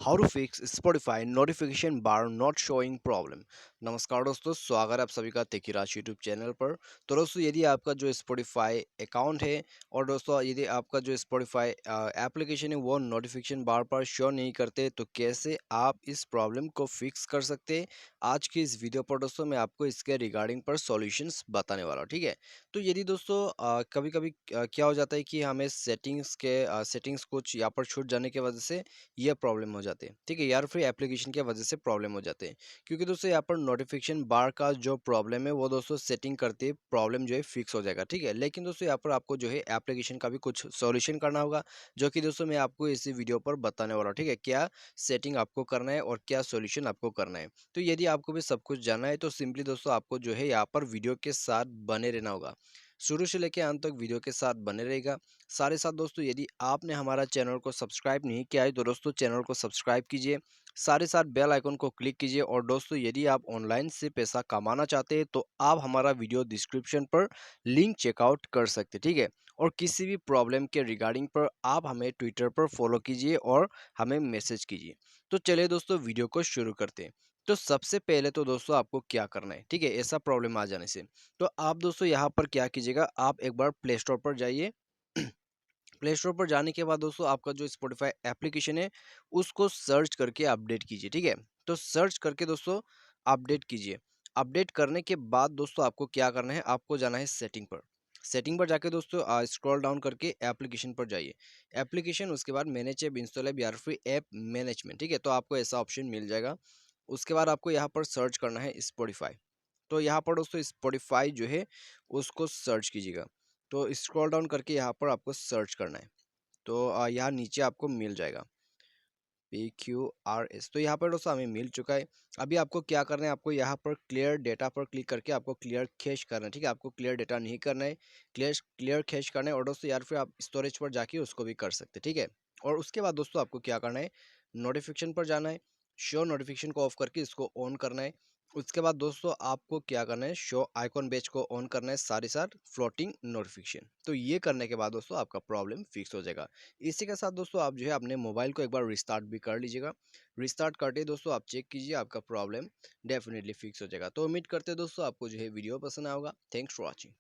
How to fix Spotify notification bar not showing problem. नमस्कार दोस्तों, स्वागत है आप सभी का तेकीराज यूट्यूब चैनल पर। तो दोस्तों, यदि आपका जो स्पॉटिफाई अकाउंट है और दोस्तों यदि आपका जो स्पॉटिफाई एप्लीकेशन है वो नोटिफिकेशन बार पर शो नहीं करते, तो कैसे आप इस प्रॉब्लम को फिक्स कर सकते हैं। आज की इस वीडियो पर दोस्तों मैं आपको इसके रिगार्डिंग पर सॉल्यूशंस बताने वाला हूँ। ठीक है, तो यदि दोस्तों कभी कभी क्या हो जाता है कि हमें सेटिंग्स कुछ यहाँ पर छूट जाने की वजह से ये प्रॉब्लम हो जाते हैं। ठीक है, यार फिर एप्लीकेशन की वजह से प्रॉब्लम हो जाते हैं, क्योंकि दोस्तों यहाँ पर नोटिफिकेशन बार का जो प्रॉब्लम है वो दोस्तों सेटिंग करते प्रॉब्लम जो है फिक्स हो जाएगा। ठीक है, लेकिन दोस्तों यहाँ पर आपको जो है एप्लीकेशन का भी कुछ सॉल्यूशन करना होगा, जो कि दोस्तों मैं आपको इसी वीडियो पर बताने वाला हूँ। ठीक है, क्या सेटिंग आपको करना है और क्या सॉल्यूशन आपको करना है। तो यदि आपको भी सब कुछ जानना है तो सिंपली दोस्तों आपको जो है यहाँ पर वीडियो के साथ बने रहना होगा। शुरू से लेकर अंत तक वीडियो के साथ बने रहेगा। सारे साथ दोस्तों, यदि आपने हमारा चैनल को सब्सक्राइब नहीं किया है तो दोस्तों चैनल को सब्सक्राइब कीजिए, सारे साथ बेल आइकन को क्लिक कीजिए। और दोस्तों, यदि आप ऑनलाइन से पैसा कमाना चाहते हैं तो आप हमारा वीडियो डिस्क्रिप्शन पर लिंक चेकआउट कर सकते हैं। ठीक है, और किसी भी प्रॉब्लम के रिगार्डिंग पर आप हमें ट्विटर पर फॉलो कीजिए और हमें मैसेज कीजिए। तो चलिए दोस्तों, वीडियो को शुरू करते हैं। तो सबसे पहले तो दोस्तों आपको क्या करना है, ठीक है, ऐसा प्रॉब्लम आ जाने से तो आप दोस्तों यहाँ पर क्या कीजिएगा, आप एक बार प्ले स्टोर पर जाइए। प्ले स्टोर पर जाने के बाद दोस्तों आपका जो स्पॉटिफाई एप्लीकेशन है उसको सर्च करके अपडेट कीजिए। ठीक है, तो सर्च करके दोस्तों अपडेट कीजिए। अपडेट करने के बाद दोस्तों आपको क्या करना है, आपको जाना है सेटिंग पर। सेटिंग पर जाके दोस्तों स्क्रॉल डाउन करके एप्लीकेशन पर जाइए। एप्लीकेशन, उसके बाद मैनेज ऐप, इंस्टॉल ऐप या फिर ऐप मैनेजमेंट। ठीक है, तो आपको ऐसा ऑप्शन मिल जाएगा। उसके बाद आपको यहाँ पर सर्च करना है स्पॉटिफाई। तो यहाँ पर दोस्तों स्पॉटिफाई जो है उसको सर्च कीजिएगा। तो स्क्रॉल डाउन करके यहाँ पर आपको सर्च करना है। तो यहाँ नीचे आपको मिल जाएगा PQRS। तो यहाँ पर दोस्तों हमें मिल चुका है। अभी आपको क्या करना है, आपको यहाँ पर क्लियर डेटा पर क्लिक करके आपको क्लियर कैश करना है। ठीक है, आपको क्लियर डेटा नहीं करना है, क्लियर क्लियर कैश करना है। और दोस्तों यार फिर आप स्टोरेज पर जाके उसको भी कर सकते हैं। ठीक है, और उसके बाद दोस्तों आपको क्या करना है, नोटिफिकेशन पर जाना है। शो नोटिफिकेशन को ऑफ करके इसको ऑन करना है। उसके बाद दोस्तों आपको क्या करना है, शो आइकॉन बैच को ऑन करना है, साथ साथ फ्लोटिंग नोटिफिकेशन। तो ये करने के बाद दोस्तों आपका प्रॉब्लम फिक्स हो जाएगा। इसी के साथ दोस्तों आप जो है अपने मोबाइल को एक बार रिस्टार्ट भी कर लीजिएगा। रिस्टार्ट करते ही दोस्तों आप चेक कीजिए, आपका प्रॉब्लम डेफिनेटली फिक्स हो जाएगा। तो उम्मीद करते हैं दोस्तों आपको जो है वीडियो पसंद आएगा। Thanks for watching.